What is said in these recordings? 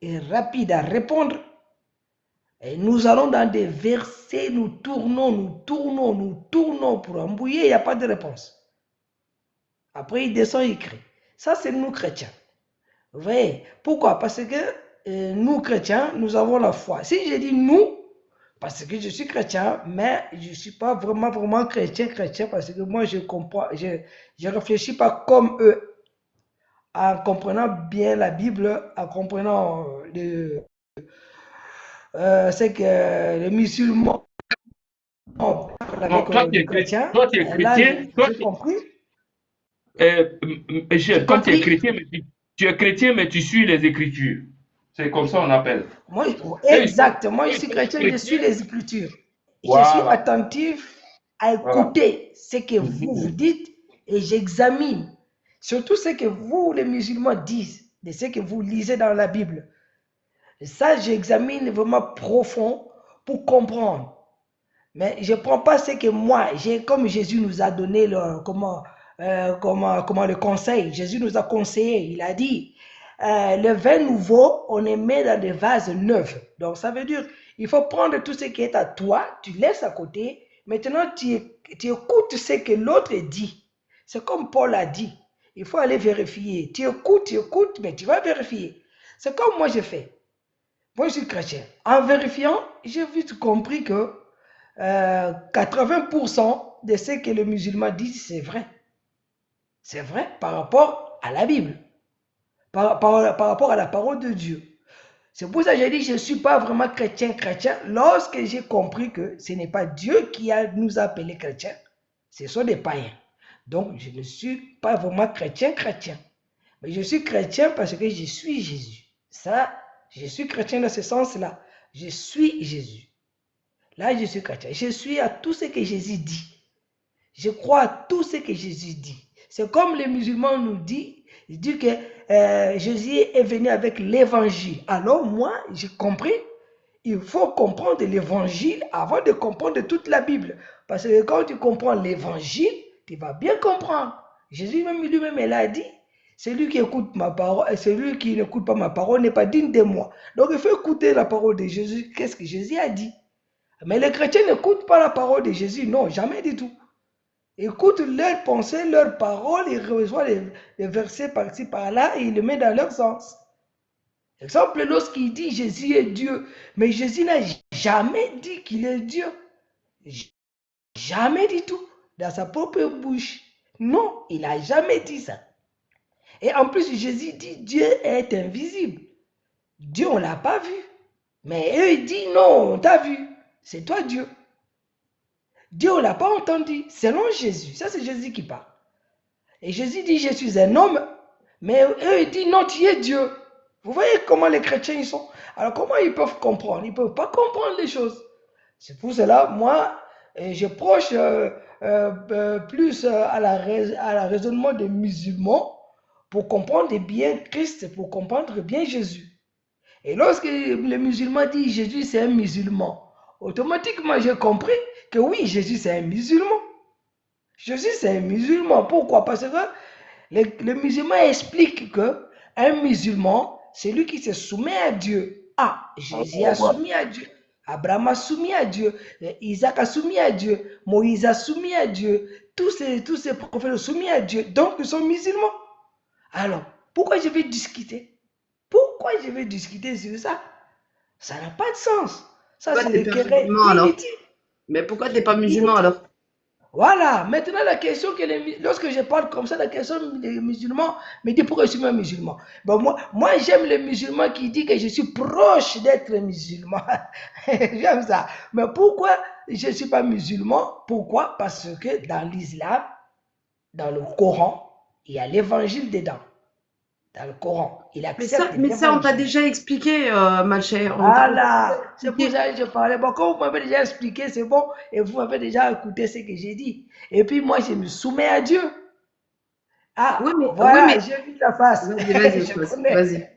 est rapide à répondre. Et nous allons dans des versets, nous tournons pour embrouiller, il n'y a pas de réponse. Après, il descend, il crie. Ça, c'est nous chrétiens. Vous voyez? Pourquoi? Parce que nous chrétiens, nous avons la foi. Si je dis nous, parce que je suis chrétien, mais je ne suis pas vraiment chrétien, parce que moi, je comprends, je réfléchis pas comme eux, en comprenant bien la Bible, en comprenant ce que les musulmans parlent Non, avec toi, les chrétiens. toi, tu es Et là, chrétien, j'ai compris. J'ai toi, tu es compris. chrétien, mais tu es chrétien, mais tu suis les Écritures. C'est comme ça on appelle. Moi, Eux, exact. Moi, eux, je ils suis sont chrétien, je suis chrétiens. les Écritures. Je suis Voilà, attentif à voilà. écouter ce que vous Mhm. dites et j'examine surtout ce que vous, les musulmans, disent, de ce que vous lisez dans la Bible. Et ça, j'examine vraiment profond pour comprendre. Mais je ne prends pas ce que moi, j'ai, comme Jésus nous a donné comment le conseil. Jésus nous a conseillé. Il a dit, le vin nouveau, on les met dans des vases neufs. Donc, ça veut dire, il faut prendre tout ce qui est à toi, tu laisses à côté. Maintenant, tu écoutes ce que l'autre dit. C'est comme Paul a dit. Il faut aller vérifier. Tu écoutes, mais tu vas vérifier. C'est comme moi je fais. Moi, je suis chrétien. En vérifiant, j'ai vite compris que 80% de ce que les musulmans disent, c'est vrai. C'est vrai par rapport à la Bible, par rapport à la parole de Dieu. C'est pour ça que j'ai dit, je ne suis pas vraiment chrétien lorsque j'ai compris que ce n'est pas Dieu qui nous a appelés chrétiens, ce sont des païens. Donc, je ne suis pas vraiment chrétien. Mais je suis chrétien parce que je suis Jésus. Ça, je suis chrétien dans ce sens-là. Je suis Jésus. Là, je suis chrétien. Je suis à tout ce que Jésus dit. Je crois à tout ce que Jésus dit. C'est comme les musulmans nous disent, ils disent que Jésus est venu avec l'évangile. Alors moi, j'ai compris, il faut comprendre l'évangile avant de comprendre toute la Bible. Parce que quand tu comprends l'évangile, tu vas bien comprendre. Jésus lui-même, il a dit, celui qui écoute ma parole, celui qui n'écoute pas ma parole n'est pas digne de moi. Donc il faut écouter la parole de Jésus. Qu'est-ce que Jésus a dit? Mais les chrétiens n'écoutent pas la parole de Jésus. Non, jamais du tout. Écoute leurs pensées, leurs paroles, ils reçoivent les versets par-ci, par-là et ils le mettent dans leur sens. Exemple, lorsqu'il dit Jésus est Dieu, mais Jésus n'a jamais dit qu'il est Dieu. Jamais du tout. Dans sa propre bouche. Non, il n'a jamais dit ça. Et en plus, Jésus dit Dieu est invisible. Dieu, on ne l'a pas vu. Mais eux, ils disent non, on t'a vu. C'est toi Dieu. Dieu, on ne l'a pas entendu. Selon Jésus. Ça, c'est Jésus qui parle. Et Jésus dit, je suis un homme, mais eux, ils disent, non, tu es Dieu. Vous voyez comment les chrétiens ils sont. Alors, comment ils peuvent comprendre? Ils ne peuvent pas comprendre les choses. C'est pour cela, moi, je proche plus à la raisonnement des musulmans pour comprendre bien Christ, pour comprendre bien Jésus. Et lorsque les musulmans disent Jésus c'est un musulman, automatiquement j'ai compris que oui, Jésus c'est un musulman. Jésus c'est un musulman. Pourquoi? Parce que les musulmans expliquent que un musulman, c'est lui qui se soumet à Dieu. Ah, Jésus a soumis à Dieu. Abraham a soumis à Dieu. Isaac a soumis à Dieu. Moïse a soumis à Dieu. Tous ces prophètes ont soumis à Dieu. Donc, ils sont musulmans. Alors, pourquoi je vais discuter? Pourquoi je vais discuter sur ça? Ça n'a pas de sens. Ça, Pourquoi c'est t'es des pas querelles musulman alors? inutiles. Mais pourquoi t'es pas musulman Inutiles. alors? Voilà, maintenant la question lorsque je parle comme ça, la question des musulmans me dit pourquoi je suis un musulman. Bon, moi j'aime les musulmans qui disent que je suis proche d'être musulman. J'aime ça. Mais pourquoi je ne suis pas musulman? Pourquoi? Parce que dans l'islam, dans le Coran, il y a l'évangile dedans. Dans le Coran, il accepte Mais ça, on t'a l'évangile. déjà expliqué, Malcher. On t'a déjà Voilà, c'est pour expliqué. ça que je parlais. Bon, quand vous m'avez déjà expliqué, c'est bon, et vous m'avez déjà écouté ce que j'ai dit. Et puis moi, je me soumets à Dieu. Ah, Oui, voilà, mais, j'ai vu la face. vas-y, Je connais. vas-y.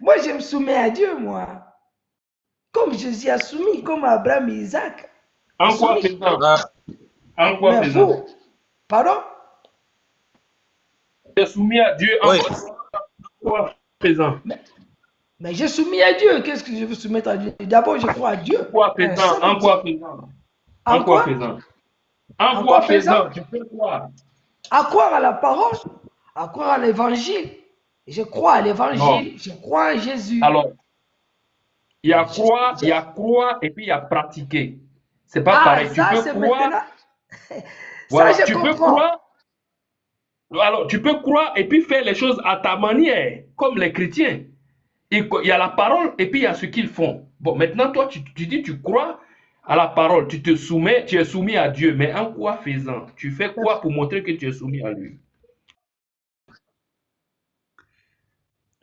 Moi, je me soumets à Dieu, moi. Comme Jésus a soumis, comme Abraham et Isaac a En quoi soumis. faisant? En quoi Mais faisant? vous, pardon? Tu es soumis à Dieu en Oui, quoi faisant? Mais, Mais j'ai soumis à Dieu. Qu'est-ce que je veux soumettre à Dieu? D'abord, je crois à En Dieu, quoi un faisant? seul En Dieu. quoi faisant? En En quoi quoi? faisant? En En quoi quoi faisant? faisant? Tu peux croire? À croire à la parole, à croire à l'évangile. Je crois à Non. l'évangile, je crois en Jésus. Alors, Je- il y a je- croire et puis il y a pratiquer. C'est pas Ah, pareil. Tu ça, peux c'est croire, maintenant. Ça, voilà. je Tu peux comprends. croire, alors tu peux croire et puis faire les choses à ta manière, comme les chrétiens. Il y a la parole et puis il y a ce qu'ils font. Bon, maintenant, toi, tu dis, tu crois à la parole, tu te soumets, tu es soumis à Dieu, mais en quoi faisant? Tu fais quoi pour montrer que tu es soumis à lui?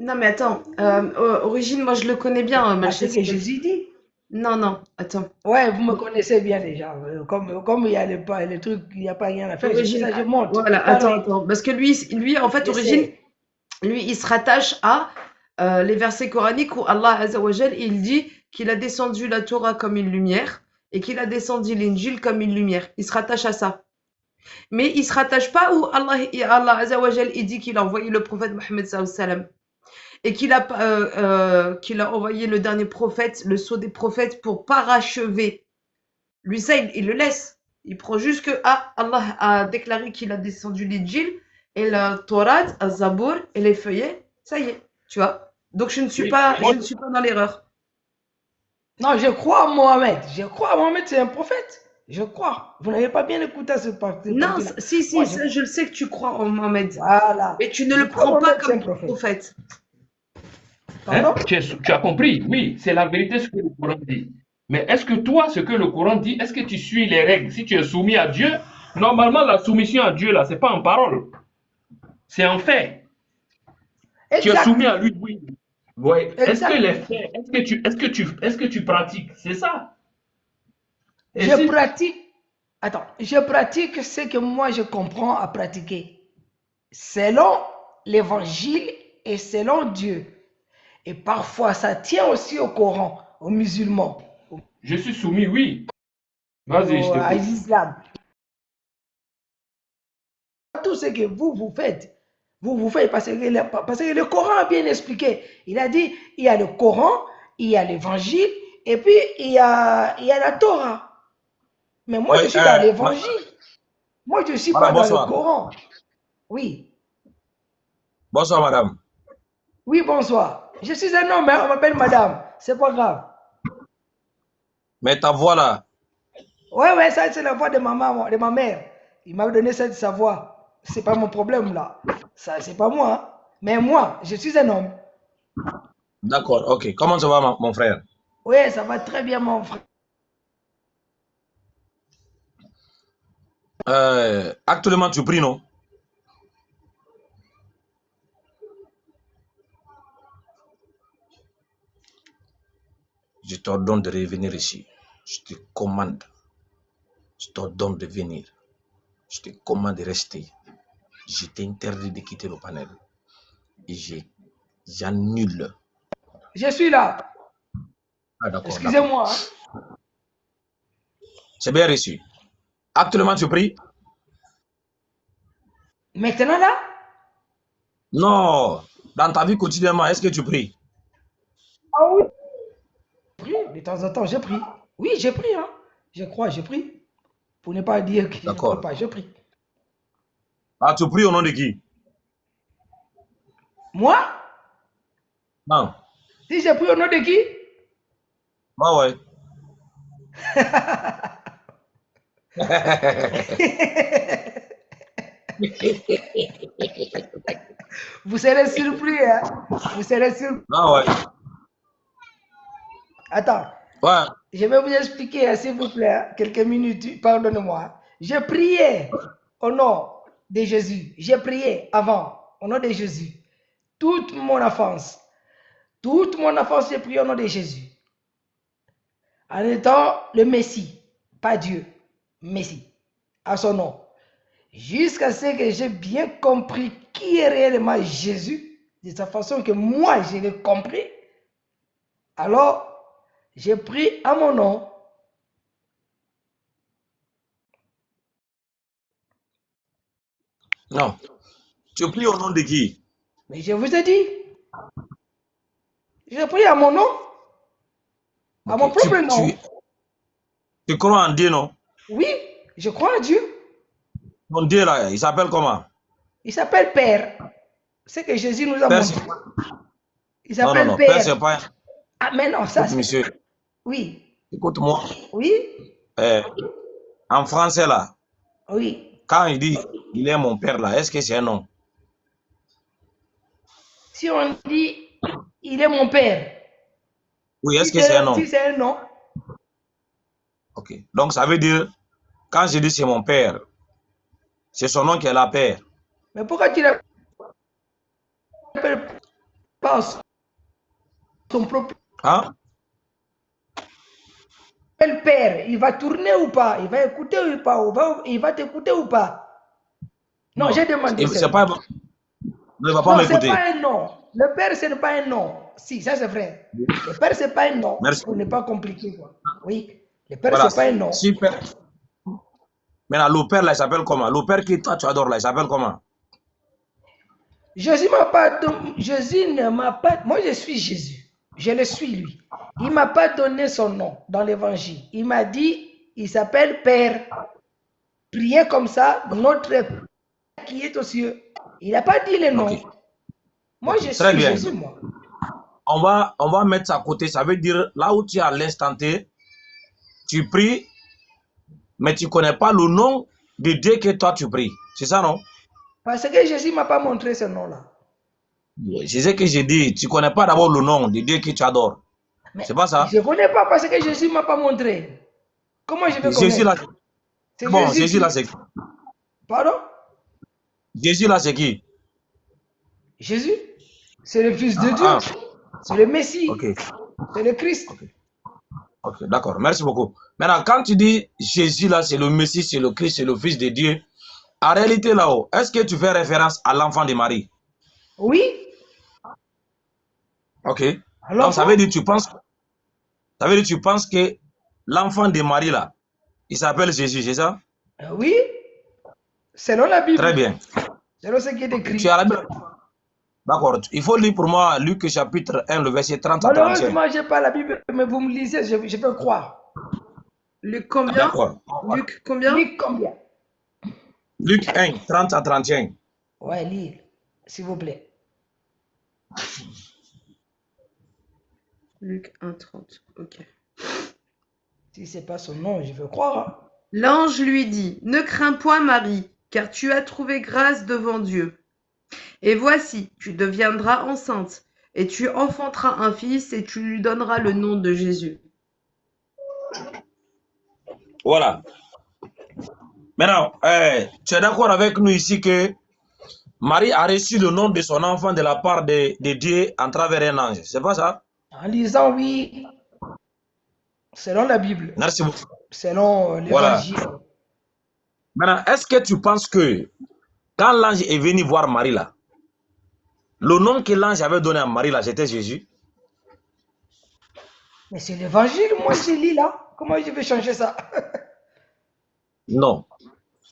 Non, mais attends. Origine, moi, je le connais bien, À ce que Malchested. Jésus dit. Non, non, attends. Ouais, vous me connaissez bien déjà. Comme il y a les trucs, il n'y a pas rien à faire. C'est pour Origine, ça que je monte. voilà, Vous attends, parlez. attends. Parce que lui, en fait, Origine, J'essaie. lui, il se rattache à les versets coraniques où Allah Azzawajal, il dit qu'il a descendu la Torah comme une lumière et qu'il a descendu l'Injil comme une lumière. Il se rattache à ça. Mais il se rattache pas où Allah Azzawajal, il dit qu'il a envoyé le prophète Mohammed sallallahu alayhi wa sallam et qu'il a envoyé le dernier prophète, le sceau des prophètes pour parachever. Lui, ça, il le laisse. Il prend juste que Allah a déclaré qu'il a descendu l'Injil et la Torah, la Zabour et les feuillets. Ça y est, tu vois. Donc Oui, je ne suis pas dans l'erreur. Non, je crois en Mohamed. Je crois en Mohamed, c'est un prophète. Je crois. Vous n'avez pas bien écouté cette Non, partie-là. si, Moi, ça, je le sais que tu crois en Mohamed. voilà. Mais tu ne Je le crois en prends pas Mohamed, c'est comme un ton prophète. prophète. hein? Pardon? Tu as compris? Oui, c'est la vérité ce que le Coran dit. Mais est-ce que toi, ce que le Coran dit, est-ce que tu suis les règles? Si tu es soumis à Dieu, normalement, la soumission à Dieu, là, c'est pas en parole, c'est en fait. Tu es soumis Exact. à lui, oui. Ouais. Est-ce que Exact. les faits, est-ce que tu pratiques? C'est ça. Et Je si, pratique. Attends, je pratique ce que moi je comprends à pratiquer. Selon l'évangile et selon Dieu. Et parfois, ça tient aussi au Coran, aux musulmans, je suis soumis, oui. Vas-y, je à t'écoute. l'islam. Tout ce que vous faites, vous faites parce que le Coran a bien expliqué. Il a dit, il y a le Coran, il y a l'évangile, et puis il y a la Torah. Mais moi, Oui, je suis dans l'évangile. Moi, je ne suis pas madame, dans le bonsoir. Coran. Oui. Bonsoir, madame. Oui, bonsoir. Je suis un homme, hein, on m'appelle madame. C'est pas grave. Mais ta voix là, Ouais, ça, c'est la voix de ma maman, de ma mère. Il m'a donné sa voix. C'est pas mon problème, là. Ça, c'est pas moi, hein. Mais moi, je suis un homme. d'accord, ok. Comment ça va, mon frère? Oui, ça va très bien, mon frère. Actuellement, tu pries, non? Je t'ordonne de revenir ici. Je te commande. Je t'ordonne de venir. Je te commande de rester. Je t'interdis de quitter le panel. Et j'annule. Je suis là. Ah, d'accord, d'accord. Excusez-moi, hein. C'est bien reçu. Actuellement, tu pries? Maintenant, là, Non. Dans ta vie quotidiennement, est-ce que tu pries? ah oui. Je prie, de temps en temps, je prie. Oui, je prie, hein. Je crois, je prie. Pour ne pas dire que je ne prie D'accord. pas, je prie. Ah, tu pries au nom de qui? Moi, Non. si je prie au nom de qui? Ah ouais. Vous serez surpris, hein. Vous serez surpris. Ah ouais. Attends, Ouais. je vais vous expliquer, hein, s'il vous plaît, hein, quelques minutes, pardonnez-moi. Je priais au nom de Jésus. J'ai prié avant, au nom de Jésus. Toute mon enfance, j'ai prié au nom de Jésus. En étant le Messie, pas Dieu, Messie, à son nom. Jusqu'à ce que j'ai bien compris qui est réellement Jésus, de sa façon que moi, je l'ai compris. Alors, j'ai pris à mon nom. Non. Tu pries au nom de qui? Mais je vous ai dit, Je prie à mon nom, à mon Ok. Tu, propre nom. tu crois en Dieu, non? Oui, je crois en Dieu. Ton Dieu, là, il s'appelle comment? Il s'appelle Père. C'est que Jésus nous a Père, c'est montré. pas... Il Non, non, s'appelle non. Père, Père. c'est pas... Ah, mais non, ça Écoute, c'est... monsieur. Oui, Écoute-moi. oui, En français, là, oui. quand il dit il est mon père, là, est-ce que c'est un nom? Si on dit, il est mon Père, Oui, est-ce si que c'est un nom? c'est un nom, Ok. Donc, ça veut dire, quand je dis c'est mon père, c'est son nom qui est la père. mais pourquoi tu l'appelles pas son propre Hein? Père? Il va tourner ou pas? Il va écouter ou pas? Il va t'écouter ou pas? Non, j'ai demandé C'est ça. pas... Ne va pas Non, c'est m'écouter. pas un nom. Le Père, ce n'est pas un nom. Si, ça c'est vrai. Le Père, c'est pas un nom. Merci. Pour ne pas compliquer, quoi. Oui. Le Père, Voilà. c'est pas un nom. Super. Maintenant, le père, là, il s'appelle comment? Le père qui toi, tu adores, là, il s'appelle comment? Jésus ne m'a pas. Moi, je suis Jésus. Je le suis, lui. Il ne m'a pas donné son nom dans l'évangile. Il m'a dit, il s'appelle Père. Priez comme ça, notre Père qui est aux cieux. Il n'a pas dit le nom. Ok. Moi, Ok, je très suis bien. Jésus, moi. On va mettre ça à côté. Ça veut dire, là où tu es à l'instant T, tu pries, mais tu ne connais pas le nom de Dieu que toi tu pries. C'est ça, non? Parce que Jésus ne m'a pas montré ce nom-là. C'est ce que j'ai dit. Tu ne connais pas d'abord le nom de Dieu que tu adores. Mais C'est pas ça? je ne connais pas parce que Jésus ne m'a pas montré. Comment je vais Jésus, là, connaître? C'est bon, Jésus Jésus, qui... là, c'est qui? Pardon? Jésus, là, c'est qui? Jésus? C'est le Fils de Dieu. Ah, C'est le Messie. ok. C'est le Christ. Ok, d'accord. Merci beaucoup. Maintenant, quand tu dis Jésus, là, c'est le Messie, c'est le Christ, c'est le Fils de Dieu, en réalité, là-haut, est-ce que tu fais référence à l'enfant de Marie? Oui. Ok. Alors, Donc, ça veut dire que tu penses que l'enfant de Marie, là, il s'appelle Jésus, c'est ça? oui. Selon la Bible. Très bien. Selon ce qui est écrit. Tu as la Bible? D'accord. Il faut lire pour moi Luc chapitre 1, le verset 30 à 31. Malheureusement, je n'ai pas la Bible, mais vous me lisez, je peux croire. Luc combien? D'accord. Luc combien? Luc combien? Luc 1, 30 à 31. Ouais, lire, s'il vous plaît. Luc 1,30. Ok. Si ce n'est pas son nom, je veux croire. L'ange lui dit, ne crains point Marie, car tu as trouvé grâce devant Dieu. Et voici, tu deviendras enceinte, et tu enfanteras un fils, et tu lui donneras le nom de Jésus. Voilà. Maintenant, tu es d'accord avec nous ici que Marie a reçu le nom de son enfant de la part de Dieu en travers un ange. C'est pas ça? En lisant, oui, selon la Bible, Merci beaucoup. selon l'évangile. Voilà. Maintenant, est-ce que tu penses que quand l'ange est venu voir Marie là, le nom que l'ange avait donné à Marie là, c'était Jésus? Mais c'est l'évangile, moi je lis là. Comment je vais changer ça? Non.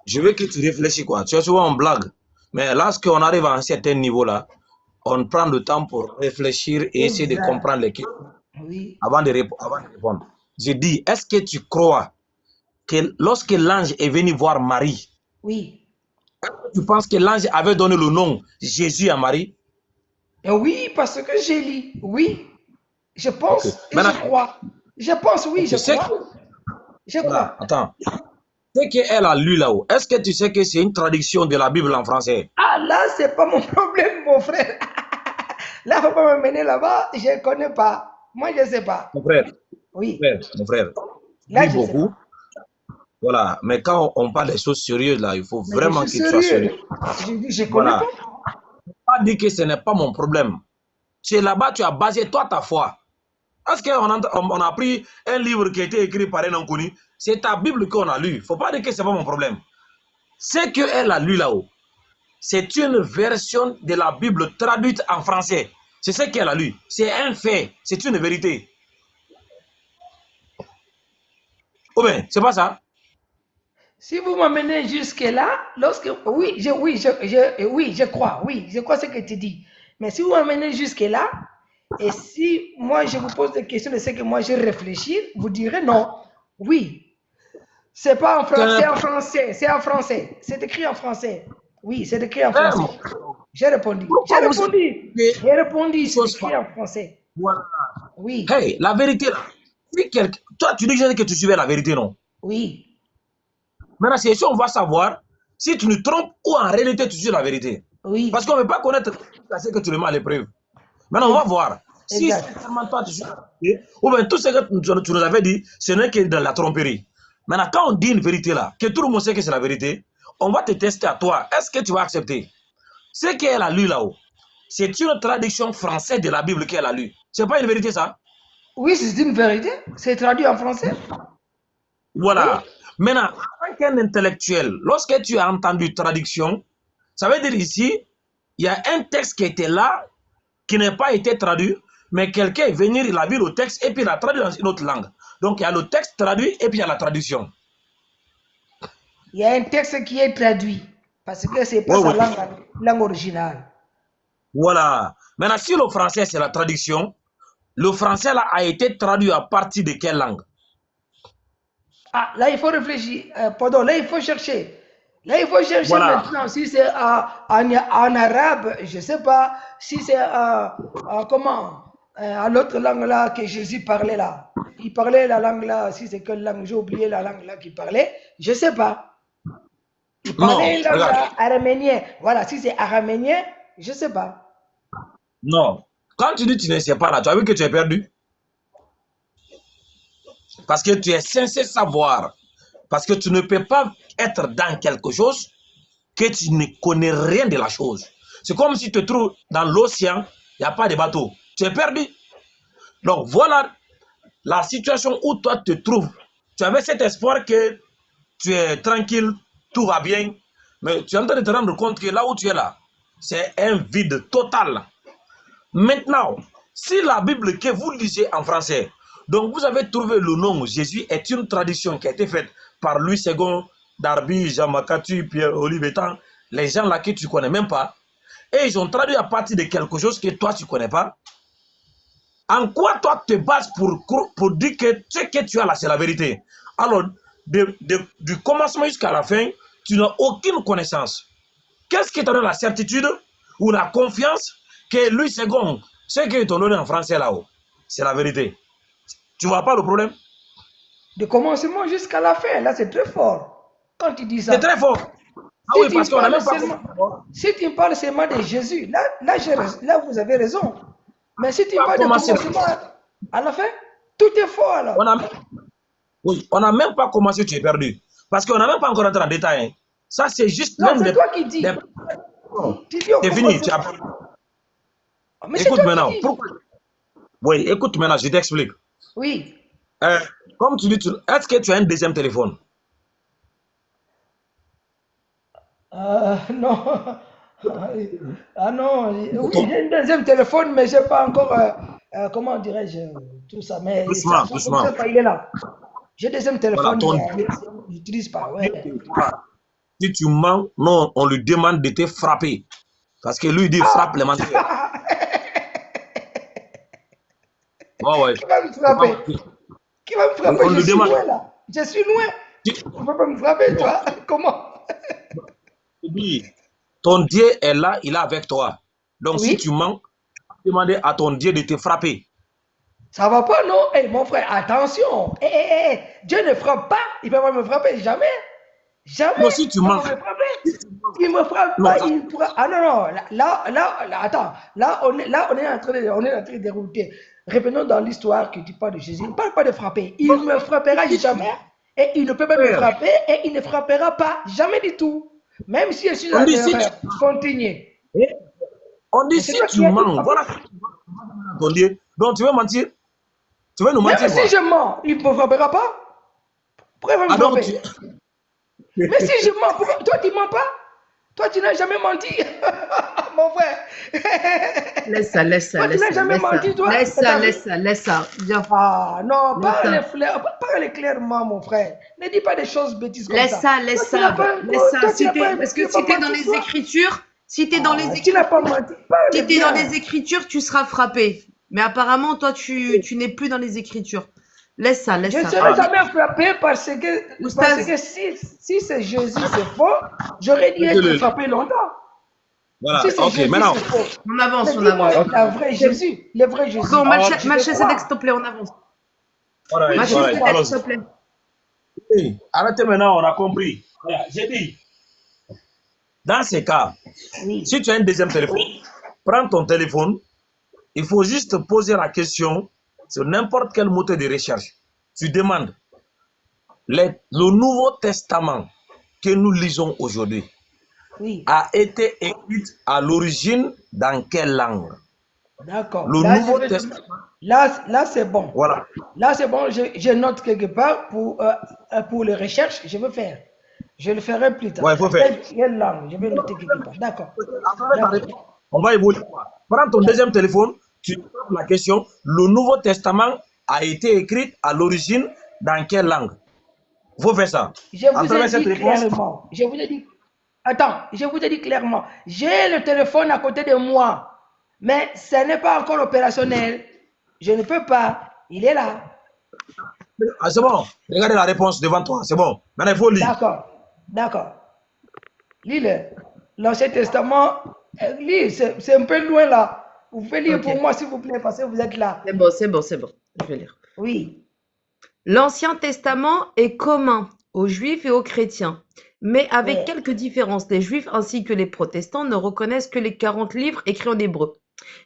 Je veux que tu réfléchis quoi. Tu es souvent en blague. Mais lorsqu'on arrive à un certain niveau là, on prend le temps pour réfléchir et essayer de comprendre les questions Oui. avant de répondre. Je dis, est-ce que tu crois que lorsque l'ange est venu voir Marie, Oui. tu penses que l'ange avait donné le nom Jésus à Marie? Et oui, parce que j'ai lu. Oui. Je pense et Maintenant, je crois. Je pense, oui, je sais crois. Je Voilà, crois. attends. Ce qu'elle a lu là-haut, est-ce que tu sais que c'est une traduction de la Bible en français? Ah, là, c'est pas mon problème, mon frère. Là, faut pas m'amener là-bas, je ne connais pas. Moi, je ne sais pas. Mon frère, Oui. mon frère, Là, lis je sais beaucoup. pas. Voilà, mais quand on parle des choses sérieuses là, il faut Mais vraiment je que suis tu sois sérieux. sérieux. Je dis, je connais Voilà. pas. Pas dire que ce n'est pas mon problème. C'est là-bas tu as basé toi ta foi. Parce qu'on a pris un livre qui a été écrit par un inconnu, c'est ta Bible qu'on a lu. Il ne faut pas dire que ce n'est pas mon problème. Ce qu'elle a lu là-haut, c'est une version de la Bible traduite en français. C'est ce qu'elle a lu. C'est un fait. C'est une vérité. Oh bien, c'est pas ça? Si vous m'amenez jusque-là, oui, je crois, ce que tu dis. Mais si vous m'amenez jusque-là, Et si moi je vous pose des questions de ce que moi j'ai réfléchi, vous direz non. Oui. C'est pas en français, c'est en français, c'est en français. C'est écrit en français. Oui, c'est écrit en français. J'ai répondu. J'ai Pourquoi vous répondu. savez J'ai répondu. C'est chose écrit en français. Voilà. Oui. Hey, la vérité là. Si toi, tu dis que tu suivais la vérité, non? Oui. Maintenant, c'est si on va savoir si tu nous trompes ou en réalité tu suis la vérité. Oui. Parce qu'on ne veut pas connaître ce que tu le mets à l'épreuve. Maintenant, on va voir. Si Exact. sincèrement toi tu suis la vérité, ou bien tout ce que tu nous avais dit, ce n'est que de la tromperie. Maintenant, quand on dit une vérité là, que tout le monde sait que c'est la vérité, on va te tester à toi. Est-ce que tu vas accepter? Ce qu'elle a lu là-haut, c'est une traduction française de la Bible qu'elle a lu. C'est pas une vérité ça? Oui, c'est une vérité. C'est traduit en français. Voilà. Maintenant, en tant qu'un intellectuel, lorsque tu as entendu traduction, ça veut dire ici, il y a un texte qui était là, qui n'a pas été traduit, mais quelqu'un est venu, il a vu le texte et puis il a traduit dans une autre langue. Donc il y a le texte traduit et puis il y a la traduction. Il y a un texte qui est traduit. Parce que c'est pas sa langue originale. Voilà. Maintenant, si le français c'est la traduction, le français là a été traduit à partir de quelle langue? Ah, là il faut réfléchir. Pardon, là il faut chercher. Là il faut chercher maintenant si c'est en arabe, je ne sais pas. Si c'est comment à l'autre langue là que Jésus parlait là. Il parlait la langue là, si c'est quelle langue, j'ai oublié la langue là qu'il parlait, je ne sais pas. Il parlait une langue araménien. Voilà, si c'est araménien, je ne sais pas. Non. Quand tu dis tu ne sais pas là, tu as vu que tu es perdu? Parce que tu es censé savoir. Parce que tu ne peux pas être dans quelque chose que tu ne connais rien de la chose. C'est comme si tu te trouves dans l'océan, il n'y a pas de bateau. Tu es perdu. Donc voilà la situation où toi te trouves. Tu avais cet espoir que tu es tranquille, tout va bien. Mais tu es en train de te rendre compte que là où tu es là, c'est un vide total. Maintenant, si la Bible que vous lisez en français, donc vous avez trouvé le nom Jésus est une tradition qui a été faite par Louis II, Darby, Jean Macatu, Pierre Olivetan, les gens là que tu ne connais même pas, et ils ont traduit à partir de quelque chose que toi tu ne connais pas. En quoi toi te bases pour dire que ce que tu as là c'est la vérité? Alors, du commencement jusqu'à la fin, tu n'as aucune connaissance. Qu'est-ce qui te donne la certitude ou la confiance que Louis II, ce qu'ils t'ont donné en français là-haut, c'est la vérité? Tu vois pas le problème? Du commencement jusqu'à la fin, là c'est très fort. Quand tu dis ça. C'est très fort. Ah oui, parce qu'on a même pas... Si tu parles seulement de Jésus, là vous avez raison. Mais si tu parles de commencement à la fin, tout est fort alors. On n'a même pas commencé, tu es perdu. Parce qu'on n'a même pas encore entré en détail. Hein. Ça c'est juste... Non, c'est toi qui dis. C'est fini, tu as perdu. Écoute maintenant. Oui, écoute maintenant, je t'explique. Oui. Comme tu dis, est-ce que tu as un deuxième téléphone? Non. Ah non. Oui, j'ai un deuxième téléphone, mais je n'ai pas encore, comment dirais-je, tout ça. Mais doucement, doucement. Il est là. J'ai un deuxième téléphone, voilà, je n'utilise pas. Ouais. Si tu mens, non, on lui demande de te frapper. Parce que lui, il dit frappe les menteurs. Oh, ouais. Qui va me frapper? Qui va me frapper? Je suis loin là. Je suis loin. Tu ne peux pas me frapper, toi? Comment? Ton Dieu est là, il est avec toi. Donc oui. Si tu mens, demandez à ton Dieu de te frapper. Ça va pas, non? Hey, mon frère, attention. Dieu ne frappe pas. Il ne peut pas me frapper, jamais. Jamais. Non, si tu mens. Il me frappe pas. Il pourra... Ah non, là, attends. Là, on est en train de dérouter. Revenons dans l'histoire que tu parles de Jésus. Il ne parle pas de frapper. Il ne me frappera jamais. Et il ne peut pas me frapper. Et il ne frappera pas. Jamais du tout. Même si je suis en erreur. Continue. On dit si tu mens. Voilà. Ton Dieu. Donc tu veux mentir? Tu veux nous mentir? Même si je mens, il ne me frappera pas. Pourquoi il va me frapper? Mais si je mens, toi tu ne mens pas? Toi tu n'as jamais menti. Mon frère. Laisse ça. Toi tu n'as jamais menti, toi? Laisse ça. Viens. Ah non, parle clairement, mon frère. Ne dis pas des choses bêtises comme ça. Laisse ça. Parce que si tu es dans les Écritures, tu es dans les Écritures, tu seras frappé. Mais apparemment, toi, tu n'es plus dans les Écritures. Laisse ça, laisse Je ne ça. serais jamais frappé parce que Oustaz, si c'est Jésus, c'est faux, j'aurais dû être frappé longtemps. Voilà, Si c'est ok, Jésus, maintenant. c'est faux. on avance, Mais on dis-moi avance. la vraie Jésus, le vrai Jésus. Bon, Je vais Malchazedek, croire. s'il te plaît, on avance. Alright, Je vais alright, croire. Malchazedek, s'il allons-y. te plaît. Oui, arrêtez maintenant, on a compris. Voilà, j'ai dit, dans ces cas, Oui. si tu as un deuxième téléphone, prends ton téléphone, il faut juste poser la question sur n'importe quel moteur de recherche. Tu demandes le Nouveau Testament que nous lisons aujourd'hui Oui. a été écrit à l'origine dans quelle langue? D'accord. Le Là, Nouveau Testament. là c'est bon. Voilà. Là, c'est bon. Je note quelque part pour les recherches. Je vais faire. Je le ferai plus tard. Ouais, il faut faire. Quelle langue? Je vais noter quelque part. D'accord. À travers ta D'accord. réponse, on va évoluer. Prends ton deuxième téléphone, tu poses la question, le Nouveau Testament a été écrit à l'origine dans quelle langue? Il faut faire ça. Je À vous ai travers cette dit réponse, clairement. Je vous ai dit. Attends, je vous ai dit clairement. J'ai le téléphone à côté de moi. Mais ce n'est pas encore opérationnel. Je ne peux pas. Il est là. ah, c'est bon. Regardez la réponse devant toi, c'est bon. Maintenant, il faut lire. D'accord. D'accord. Lis-le. L'Ancien Testament, lis, c'est un peu loin là. Vous pouvez lire Ok. pour moi, s'il vous plaît, parce que vous êtes là. C'est bon, c'est bon, c'est bon. Je vais lire. Oui. L'Ancien Testament est commun aux Juifs et aux chrétiens, mais avec Ouais. quelques différences. Les Juifs ainsi que les protestants ne reconnaissent que les 40 livres écrits en hébreu.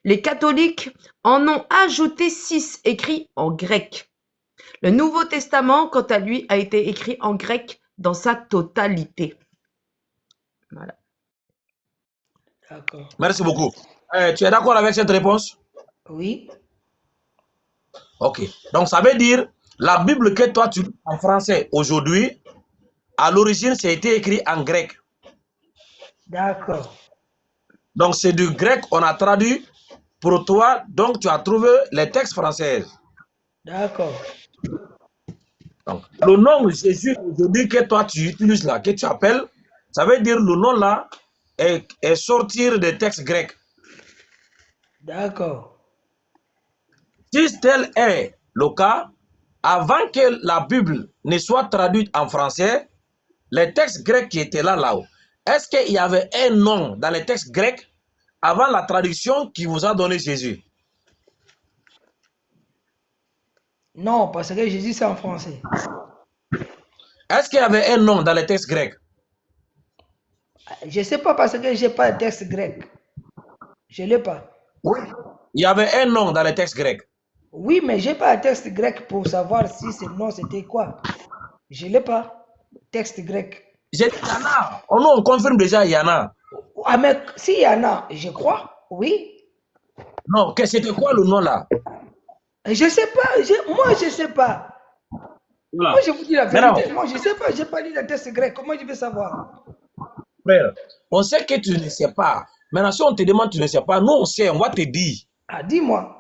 Les catholiques en ont ajouté 6 écrits en grec. Le Nouveau Testament, quant à lui, a été écrit en grec dans sa totalité. Voilà. D'accord. Merci beaucoup. Tu es d'accord avec cette réponse? Oui. Ok. Donc, ça veut dire, la Bible que toi tu lis en français aujourd'hui, à l'origine, ça a été écrit en grec. D'accord. Donc, c'est du grec, on a traduit pour toi, donc tu as trouvé les textes français. D'accord. Donc, le nom Jésus aujourd'hui que toi tu utilises là, que tu appelles, ça veut dire le nom là est sortir des textes grecs. D'accord. Si tel est le cas, avant que la Bible ne soit traduite en français, les textes grecs qui étaient là-haut, est-ce qu'il y avait un nom dans les textes grecs avant la traduction qui vous a donné Jésus? Non, parce que Jésus, c'est en français. Est-ce qu'il y avait un nom dans les textes grecs? Je ne sais pas parce que je n'ai pas de texte grec. Je ne l'ai pas. Oui. Il y avait un nom dans les textes grecs. Oui, mais je n'ai pas de texte grec pour savoir si ce nom c'était quoi. Je ne l'ai pas. Texte grec. J'ai dit, il y en a. On confirme déjà, il y en a. Ah, mais s'il y en a, je crois, oui. Non, c'était quoi le nom là? Je ne sais pas. Moi, je ne sais pas. Voilà. Moi, je vous dis la Maintenant, vérité. Moi, je ne sais pas. Je n'ai pas lu le texte grec. Comment je vais savoir? frère, on sait que tu ne sais pas. Maintenant, si on te demande, tu ne sais pas, nous on sait, on va te dire. Ah, dis-moi.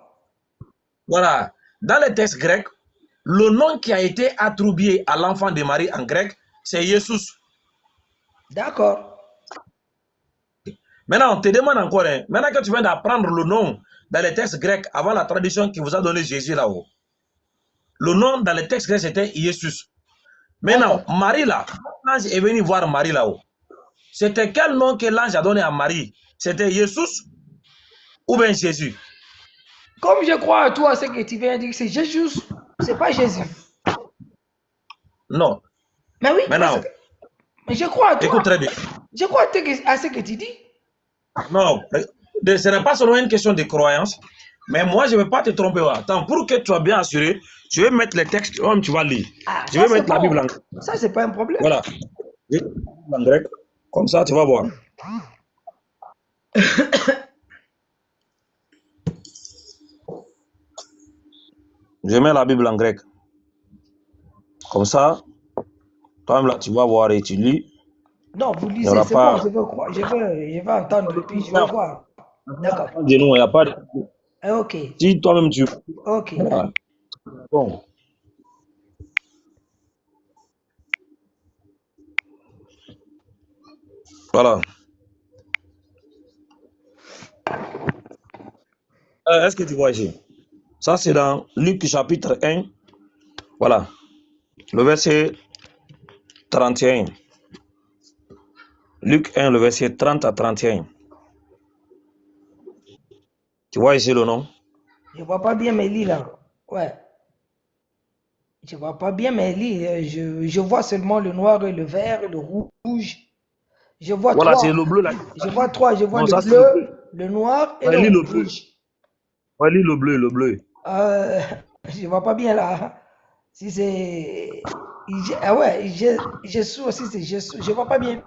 Voilà. Dans les textes grecs, le nom qui a été attribué à l'enfant de Marie en grec, c'est Jésus. D'accord. Maintenant, on te demande encore, hein, maintenant que tu viens d'apprendre le nom dans les textes grecs avant la tradition qui vous a donné Jésus là-haut, le nom dans les textes grecs c'était Jésus. Maintenant, Marie là, l'ange est venu voir Marie là-haut. C'était quel nom que l'ange a donné à Marie? C'était Jésus ou bien Jésus? Comme je crois à toi, ce que tu viens de dire, c'est Jésus. C'est pas Jésus. Non. Mais oui, Maintenant, mais je crois à toi. écoute très bien. Je crois à ce que tu dis. Non, ce n'est pas seulement une question de croyance, mais moi, je ne vais pas te tromper. Attends, pour que tu sois bien assuré, je vais mettre les textes, tu vas lire. Ah, Je vais mettre la Bible en grec. Ça, c'est pas un problème. Voilà. Je vais mettre la Bible en grec. Comme ça, tu vas voir. Je mets la Bible en grec. Comme ça, toi-même là, tu vas voir et tu lis. Non, vous Il n'y lisez, aura c'est pas. bon, je veux croire. Je vais entendre et puis je vais voir. D'accord. De nous, il n'y a pas de. Ok. Si toi-même tu. Ok. Voilà. Bon. Voilà. Est-ce que tu vois ici? Ça, c'est dans Luc chapitre 1. Voilà. Le verset 31. Luc 1, le verset 30 à 31. Tu vois ici le nom? Je vois pas bien mes lits là. Ouais. Je vois pas bien mes lits. Je vois seulement le noir et le vert, le rouge. Je vois Voilà, c'est trois. le bleu là. Je vois trois. Je vois Non, le ça, c'est le bleu, bleu. le noir et Ouais, le lis le bleu. rouge. Ouais, lis le bleu, le bleu. Euh, je vois pas bien là. Si c'est. Ah ouais, Jésus aussi, c'est Jésus. Je vois pas bien.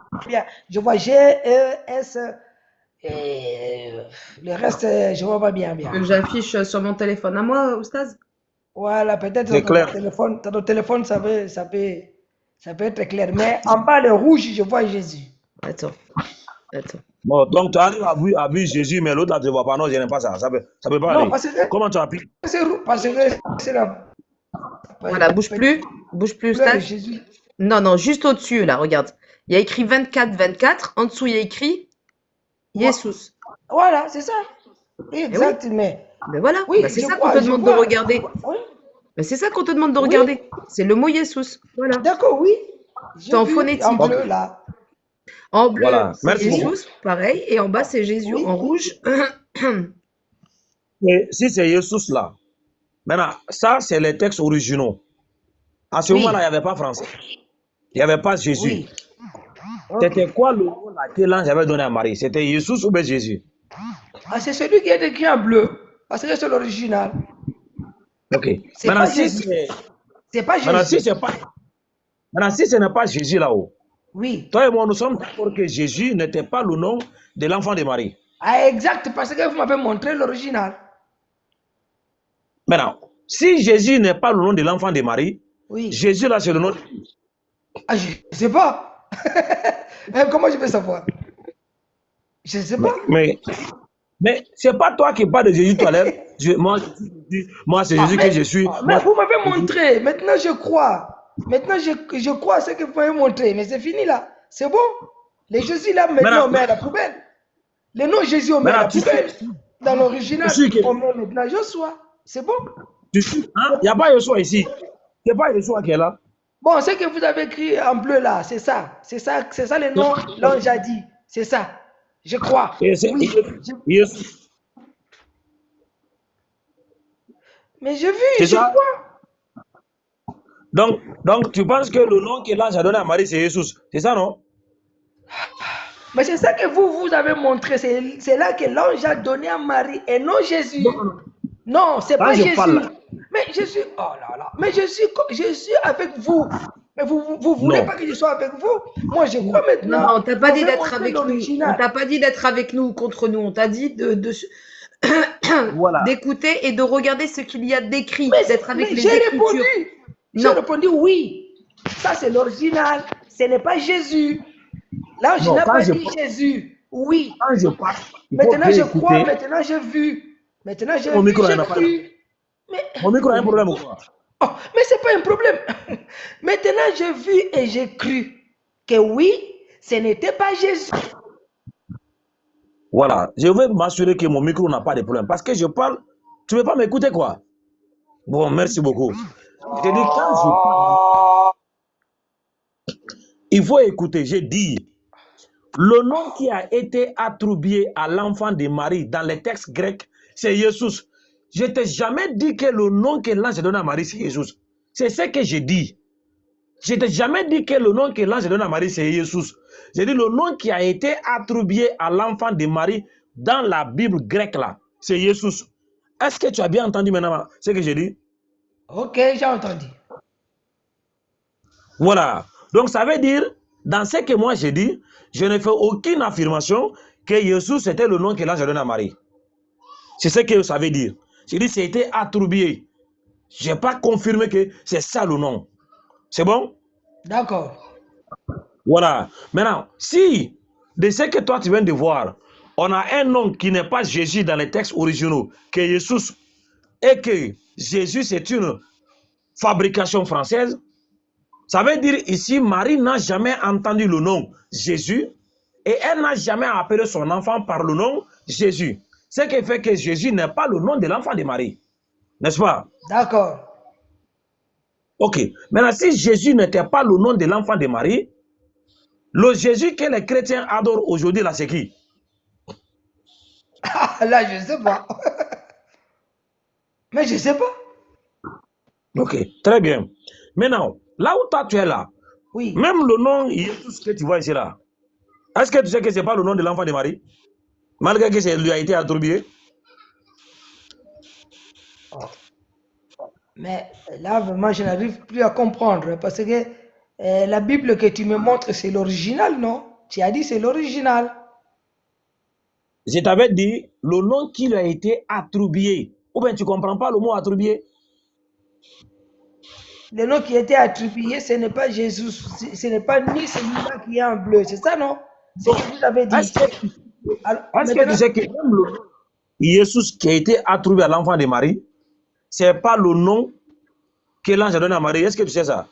Je vois G, E, S. Et le reste, je vois pas bien, bien. Que j'affiche sur mon téléphone à moi, Oustaz? Voilà, peut-être C'est clair. dans ton téléphone, ça peut être clair. Mais en bas, le rouge, je vois Jésus. Attends, attends. Bon, donc tu arrives à vu Jésus, mais l'autre là, tu ne vois pas. Non, je n'aime pas ça. Ça peut pas Non, aller. Comment tu appuies? parce que c'est la Voilà, bouge plus, couleur de Oustaz. Jésus. Non, non, juste au-dessus, là, regarde. Il y a écrit 24, 24. En dessous, il y a écrit Jesus. Voilà, c'est ça. Eh oui, Exact, mais mais voilà. oui, Bah, c'est je ça qu'on vois, te je demande de vois. regarder. Oui, Mais c'est ça qu'on te demande de oui, regarder. C'est le mot Jesus. Voilà. d'accord, oui. C'est J'ai en vu en phonétique. bleu Ok. là. En bleu, Voilà. c'est Merci beaucoup. Jesus, pareil. Et en bas, c'est Jésus. Oui, En rouge, Et si c'est Jésus là, maintenant, ça, c'est les textes originaux. À ce moment-là, il oui, n'y avait pas français. Il n'y avait pas Jésus. oui. Ok. C'était quoi le nom là que l'ange avait donné à Marie? C'était Jésus ou bien Jésus? Ah, c'est celui qui est écrit en bleu, parce que c'est l'original. Ok. C'est Maintenant, pas si Jésus. c'est C'est pas maintenant, si Jésus. c'est pas maintenant, si ce n'est pas Jésus là-haut, Oui. toi et moi, nous sommes d'accord que Jésus n'était pas le nom de l'enfant de Marie. Ah, exact, parce que vous m'avez montré l'original. Maintenant, si Jésus n'est pas le nom de l'enfant de Marie, Oui. Jésus là, c'est le nom. Ah, je ne sais pas. Comment je peux savoir? Je ne sais Mais, pas. mais, mais c'est pas toi qui parles de Jésus tout à l'heure. Moi, c'est Ah, Jésus que je suis. mais Moi, vous m'avez montré. Maintenant, je crois. Maintenant, je crois à ce que vous m'avez montré. Mais c'est fini là. C'est bon. Les Jésus là, maintenant, on maintenant, met à la poubelle. Les noms Jésus, on met à la maintenant, poubelle. Dans tu l'original, suis que on met maintenant Joshua. C'est bon. tu suis. Hein? Il n'y a pas Yeshua ici. Il n'y a pas Yeshua qui est là. Bon, ce que vous avez écrit en bleu là, c'est ça. C'est ça le nom, l'ange a dit. C'est ça. Je crois. Et Oui. Jésus. Mais j'ai vu, C'est je ça? crois. Donc, tu penses que le nom que l'ange a donné à Marie, c'est Jésus. C'est ça, non? Mais c'est ça que vous avez montré. C'est là que l'ange a donné à Marie et non Jésus. Non, c'est Quand pas je parle Jésus. là. Mais je suis, oh là là, mais je suis avec vous. Mais vous voulez Non. pas que je sois avec vous? Moi, je crois non, maintenant. on t'a Vous pas dit m'avez d'être montré avec nous. On l'original. t'a pas dit d'être avec nous ou contre nous. On t'a dit Voilà. d'écouter et de regarder ce qu'il y a d'écrit, d'être avec Mais les j'ai Écritures. répondu. J'ai Non, répondu oui. Ça, c'est l'original. Ce n'est pas Jésus. L'ange Non, n'a pas dit Jésus. Oui. quand je parle, il faut Maintenant, bien je crois. écouter. Maintenant, j'ai vu. Maintenant, j'ai Mon vu, micro, il j'ai n'a pas. cru. Mais, Mon micro a un problème ou quoi? oh, mais c'est pas un problème. Maintenant, j'ai vu et j'ai cru que oui, ce n'était pas Jésus. Voilà. Je veux m'assurer que mon micro n'a pas de problème. Parce que je parle, tu ne veux pas m'écouter quoi? Bon, merci beaucoup. Je te dis, quand je parle, il faut écouter. J'ai dit, le nom qui a été attribué à l'enfant de Marie dans les textes grecs, c'est Jésus. Je ne t'ai jamais dit que le nom que l'ange a donné à Marie, c'est Jésus. C'est ce que j'ai dit. Je ne t'ai jamais dit que le nom que l'ange a donné à Marie, c'est Jésus. J'ai dit le nom qui a été attribué à l'enfant de Marie dans la Bible grecque, là, c'est Jésus. Est-ce que tu as bien entendu maintenant ce que j'ai dit? Ok, j'ai entendu. Voilà. Donc, ça veut dire, dans ce que moi j'ai dit, je ne fais aucune affirmation que Jésus c'était le nom que l'ange a donné à Marie. C'est ce que ça veut dire. J'ai dit, c'était attribué. Je n'ai pas confirmé que c'est ça le nom. C'est bon? D'accord. Voilà. Maintenant, si de ce que toi tu viens de voir, on a un nom qui n'est pas Jésus dans les textes originaux, que Jésus, et que Jésus c'est une fabrication française, ça veut dire ici, Marie n'a jamais entendu le nom Jésus et elle n'a jamais appelé son enfant par le nom Jésus. Ce qui fait que Jésus n'est pas le nom de l'enfant de Marie. N'est-ce pas? D'accord. Ok. Maintenant, si Jésus n'était pas le nom de l'enfant de Marie, le Jésus que les chrétiens adorent aujourd'hui, là, c'est qui? Ah, là, je ne sais pas. Mais je ne sais pas. Ok, très bien. Maintenant, là où toi tu es là, Oui. même le nom Jésus que tu vois ici là, est-ce que tu sais que ce n'est pas le nom de l'enfant de Marie? Malgré que ça lui a été attribué? Oh. Mais là, vraiment, je n'arrive plus à comprendre parce que la Bible que tu me montres, c'est l'original, non? Tu as dit c'est l'original. Je t'avais dit le nom qui lui a été attribué. Ou bien tu ne comprends pas le mot attribué? Le nom qui était attribué, ce n'est pas Jésus, ce n'est pas ni celui-là qui est en bleu, c'est ça, non? C'est ce que vous avez dit. Est-ce Alors, que tu sais que même le nom Jésus qui a été attribué à l'enfant de Marie, ce n'est pas le nom que l'ange a donné à Marie? Est-ce que tu sais ça?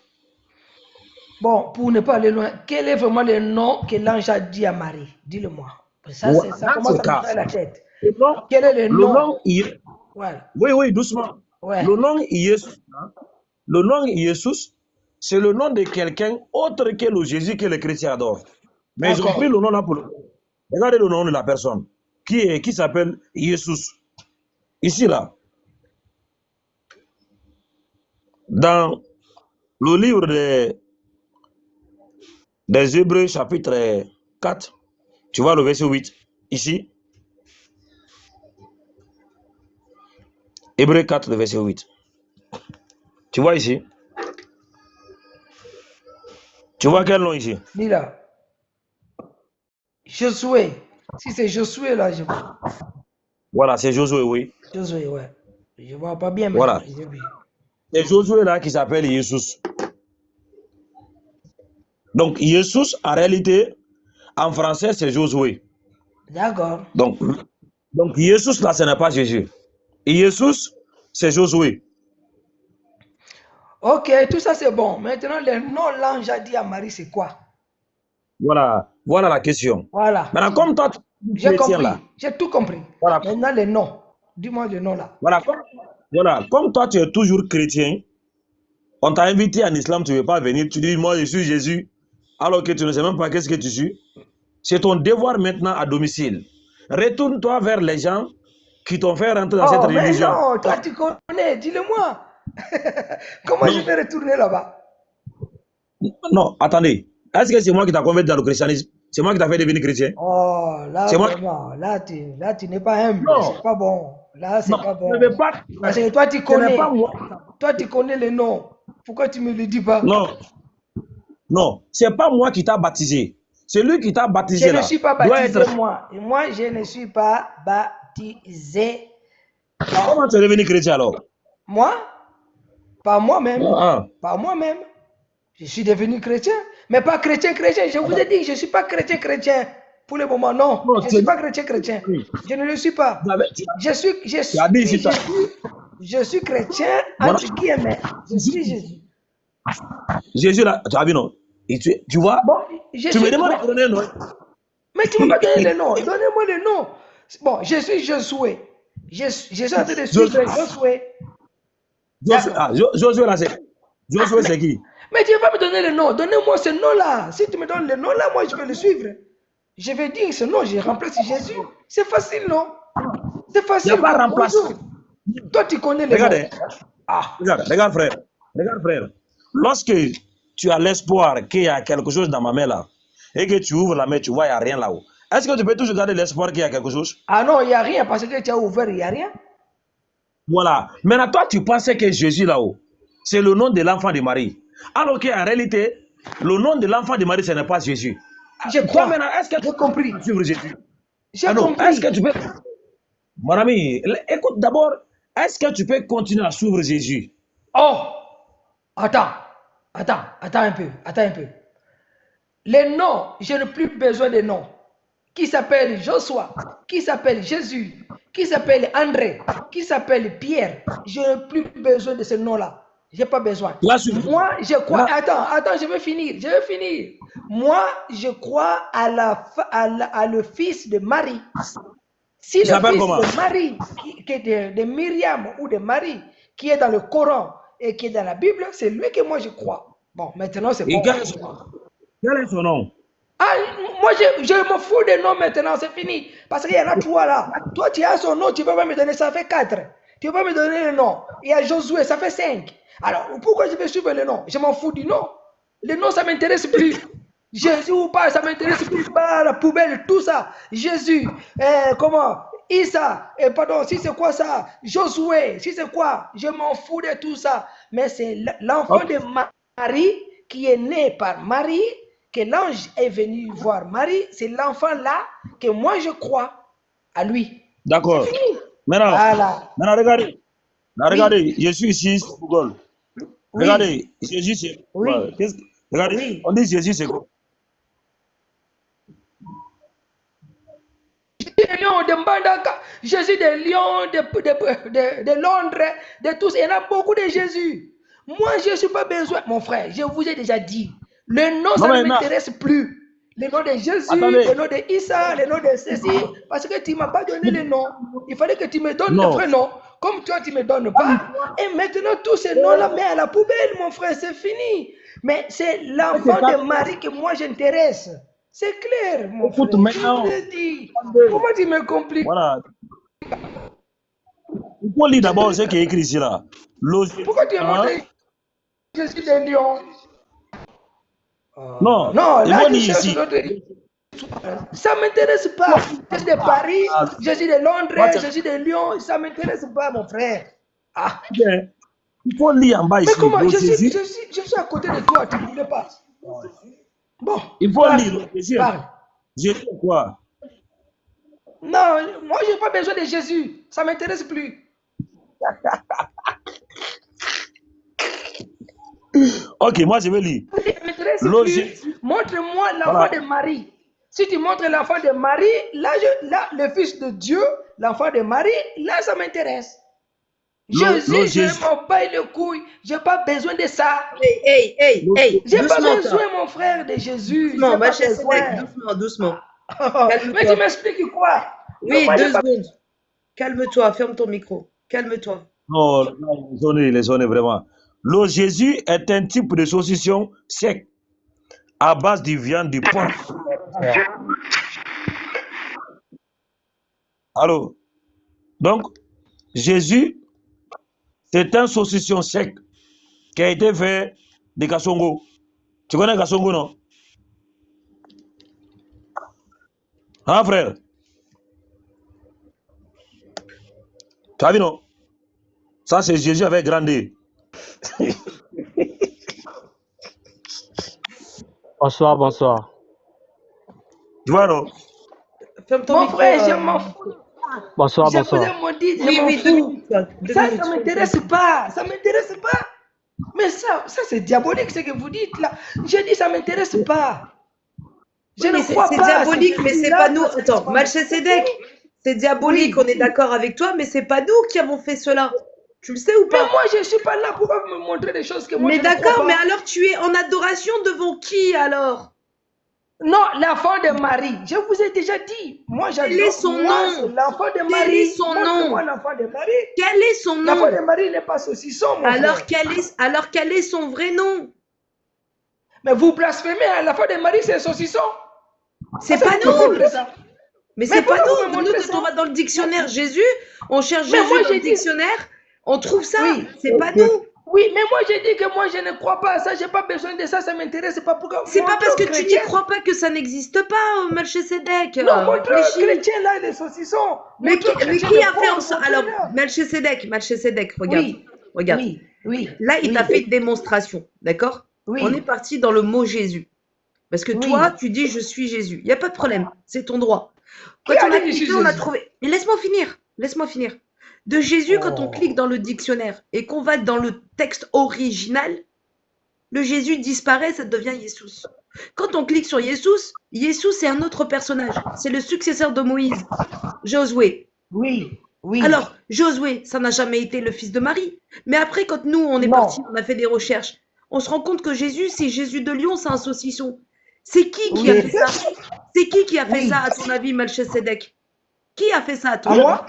bon, pour ne pas aller loin, quel est vraiment le nom que l'ange a dit à Marie? Dis-le-moi. Ça, ça commence à me faire la tête. Quel est le nom? Voilà. Oui, doucement. Ouais. Le nom Jésus, c'est le nom de quelqu'un autre que le Jésus que les chrétiens adorent. Mais ils ont pris le nom là pour le... Regardez le nom de la personne qui s'appelle Jésus. Ici là. Dans le livre des Hébreux chapitre 4, tu vois le verset 8. Ici. Hébreux 4, le verset 8. Tu vois ici? Tu vois quel nom ici? Dis là. Josué. Si c'est Josué là, je vois. Voilà, c'est Josué, oui. Josué, ouais. Je vois pas bien, mais voilà. C'est Josué là qui s'appelle Jésus. Donc, Jésus, en réalité, en français, c'est Josué. D'accord. Donc Jésus là, ce n'est pas Jésus. Jésus, c'est Josué. Ok, tout ça c'est bon. Maintenant, le nom l'ange a dit à Marie, c'est quoi? Voilà la question. Voilà. Maintenant, comme toi, j'ai compris. J'ai tout compris. Voilà. Maintenant, le nom. Dis-moi le nom là. Voilà, comme toi, tu es toujours chrétien, on t'a invité en islam, tu ne veux pas venir, tu dis, moi, je suis Jésus, alors que tu ne sais même pas qu'est-ce que tu suis. C'est ton devoir maintenant à domicile. Retourne-toi vers les gens qui t'ont fait rentrer dans cette religion. Non, toi tu connais, dis-le-moi. Comment je vais retourner là-bas? Non, attendez. Est-ce que c'est moi qui t'ai converti dans le christianisme? C'est moi qui t'ai fait devenir chrétien? Oh, là, vraiment, là, tu n'es pas humble. C'est pas bon. Là, c'est pas bon. Parce que toi, tu connais. Toi, tu connais le nom. Pourquoi tu ne me le dis pas? Non, c'est pas moi qui t'a baptisé. C'est lui qui t'a baptisé. Je ne suis pas baptisé, moi. Et moi, je ne suis pas baptisé. Comment tu es devenu chrétien alors? Moi? Pas moi-même. Pas moi-même. Je suis devenu chrétien. Mais pas chrétien. Je vous ai dit, je ne suis pas chrétien. Pour le moment, non. Je ne suis pas chrétien. Je ne le suis pas. Je suis chrétien, entre guillemets. Je suis Jésus. Jésus, là, tu as vu, non? Et tu vois? Bon, tu me demandes de donner un nom. Mais tu ne m'as pas donné le nom. Donnez-moi le nom. Bon, je suis Josué. Je suis en train de suivre Josué. Josué, là, c'est... Josué, c'est qui? Mais tu ne vas pas me donner le nom. Donnez-moi ce nom-là. Si tu me donnes le nom-là, moi, je vais le suivre. Je vais dire ce nom, je remplace Jésus. C'est facile, non? C'est facile. Il n'y a pas remplacer. Toi, tu connais le nom. Regarde, frère. Lorsque tu as l'espoir qu'il y a quelque chose dans ma main là, et que tu ouvres la main, tu vois, il n'y a rien là-haut. Est-ce que tu peux toujours garder l'espoir qu'il y a quelque chose? Ah non, il n'y a rien parce que tu as ouvert, il n'y a rien. Voilà. Maintenant, toi, tu pensais que Jésus là-haut, c'est le nom de l'enfant de Marie. Alors qu'en réalité, le nom de l'enfant de Marie, ce n'est pas Jésus. Je crois. Toi, maintenant, est-ce que tu as compris suivre Jésus? J'ai compris. Est-ce que tu peux... Mon ami, écoute d'abord, est-ce que tu peux continuer à suivre Jésus? Oh! Attends un peu. Les noms, je n'ai plus besoin de noms. Qui s'appelle Joshua, qui s'appelle Jésus, qui s'appelle André, qui s'appelle Pierre. Je n'ai plus besoin de ce nom-là. Je n'ai pas besoin. Moi, je crois... Attends, je vais finir. Moi, je crois à le fils de Marie. Si le fils de Marie, de Myriam ou de Marie, qui est dans le Coran et qui est dans la Bible, c'est lui que moi je crois. Bon, maintenant c'est Et bon. quel est son nom? Ah, moi je me fous des noms maintenant, c'est fini. Parce qu'il y en a 3 là. Toi tu as son nom, tu ne peux pas me donner, ça fait 4. Tu ne peux pas me donner le nom. Il y a Josué, ça fait 5. Alors pourquoi je vais suivre le nom? Je m'en fous du nom. Le nom, ça ne m'intéresse plus. Jésus ou pas, ça ne m'intéresse plus. Bah, la poubelle, tout ça. Jésus, comment? Issa, pardon, si c'est quoi ça? Josué, si c'est quoi? Je m'en fous de tout ça. Mais c'est l'enfant de Marie qui est né par Marie, que l'ange est venu voir Marie. C'est l'enfant là que moi je crois à lui. D'accord. C'est fini. Maintenant, Voilà. maintenant regardez. Là, Oui. regardez, je suis ici sur Google. Oui. Regardez, Jésus c'est Oui. quoi? Regardez, Oui. on dit Jésus c'est quoi? Des lions de Mbandaka, Jésus des lions de Londres, de tous. Il y en a beaucoup de Jésus. Moi, je ne suis pas besoin, mon frère, je vous ai déjà dit. Le nom, ça ne m'intéresse plus. Le nom de Jésus, Attendez. le nom de Issa, le nom de ceci, parce que tu ne m'as pas donné le nom. Il fallait que tu me donnes le vrai nom. Comme toi, tu ne me donnes pas. Et maintenant, tous ces noms-là, mais à la poubelle, mon frère, c'est fini. Mais c'est l'enfant de Marie que moi j'intéresse. C'est clair, mon frère. Écoute, maintenant. Je te le dis. Comment tu me compliques? Voilà. Il faut lire d'abord ce qui est écrit ici là. Pourquoi tu as montré Jésus des lions? Non, Non, il là, faut tu lire cherches ici. l'autre. Ça ne m'intéresse pas. Jésus de Paris, Jésus de Londres, Jésus de Lyon, ça ne m'intéresse pas, mon frère. Ah. Il faut lire en bas ici. Mais comment? Je Jésus. suis à côté de toi, tu ne voulais pas. Bon. Il faut lire. Parle. Jésus quoi? Non, moi, je n'ai pas besoin de Jésus. Ça ne m'intéresse plus. Ok, moi je vais lire. Ça m'intéresse plus. Montre-moi l'enfant de Marie. Si tu montres l'enfant de Marie, là, le fils de Dieu, l'enfant de Marie, là, ça m'intéresse. Jésus, je m'en bats les couilles. Je n'ai pas besoin de ça. Hey. J'ai pas besoin, mon frère, de Jésus. Doucement, doucement. Mais tu m'expliques quoi? Oui, 2 secondes. Calme-toi, ferme ton micro. Calme-toi. Non, les zones vraiment. Le Jésus est un type de saucisson sec à base de viande du porc. Allô? Donc, Jésus, c'est un saucisson sec qui a été fait de Kassongo. Tu connais Kassongo, non? Hein, frère? Tu as vu, non? Ça, c'est Jésus avec grandi. Bonsoir. Tu vois, non? Ferme ton Mon micro, frère, je m'en fous. Bonsoir. Je vous ai dit, Oui, 2 minutes. Ça ne m'intéresse pas. Ça ne m'intéresse pas. Mais ça c'est diabolique ce que vous dites là. Je dis ça ne m'intéresse pas. Je ne crois pas. C'est diabolique, mais c'est pas nous. Attends, Melchisedec, c'est diabolique, on est d'accord avec toi, mais c'est pas nous qui avons fait cela. Tu le sais ou pas? Mais moi, je ne suis pas là pour me montrer des choses que moi je ne crois pas. Mais d'accord, mais alors tu es en adoration devant qui alors? Non, l'enfant de Marie. Je vous ai déjà dit. Moi, j'adore. Quel est son nom? L'enfant de Marie. Quel est son nom? L'enfant de Marie. Quel est son nom? L'enfant de Marie n'est pas saucisson, mon alors frère. quel est son vrai nom? Mais vous blasphémez, hein, l'enfant de Marie, c'est saucisson. C'est pas nous. Mais c'est pas pourquoi vous nous. me Nous, montrez quand on ça? va dans le dictionnaire Jésus, on cherche Mais Jésus moi, dans le j'ai dit- dictionnaire, on trouve ça. Oui. C'est pas nous. Oui, mais moi, j'ai dit que moi, je ne crois pas à ça. Je n'ai pas besoin de ça. Ça ne m'intéresse pas. Pourquoi? C'est pas parce que tu n'y chrétien. crois pas que ça n'existe pas, Melchisedec. Non, montre Réfléchis. chrétien là, les saucissons. Mais qui Montre-chrétien, a le fait en pauvre, sorte? Alors, montre-le. Melchisedec, regarde. Oui. Regarde. Oui. Là, il Oui. t'a fait une démonstration, d'accord? Oui. On est parti dans le mot Jésus. Parce que Oui. toi, tu dis je suis Jésus. Il n'y a pas de problème, c'est ton droit. Quand Qui a on a dit que je suis cliqué, on a Jésus? trouvé. Mais laisse-moi finir. De Jésus, quand on clique dans le dictionnaire et qu'on va dans le texte original, le Jésus disparaît, ça devient Jésus. Quand on clique sur Jésus, Jésus c'est un autre personnage. C'est le successeur de Moïse, Josué. Oui. Alors, Josué, ça n'a jamais été le fils de Marie. Mais après, quand nous, on est Non. partis, on a fait des recherches, on se rend compte que Jésus, c'est Jésus de Lyon, c'est un saucisson. C'est qui a fait ça? C'est qui a fait Oui. ça, à ton avis, Melchisedec? Qui a fait ça, à ton À avis? moi?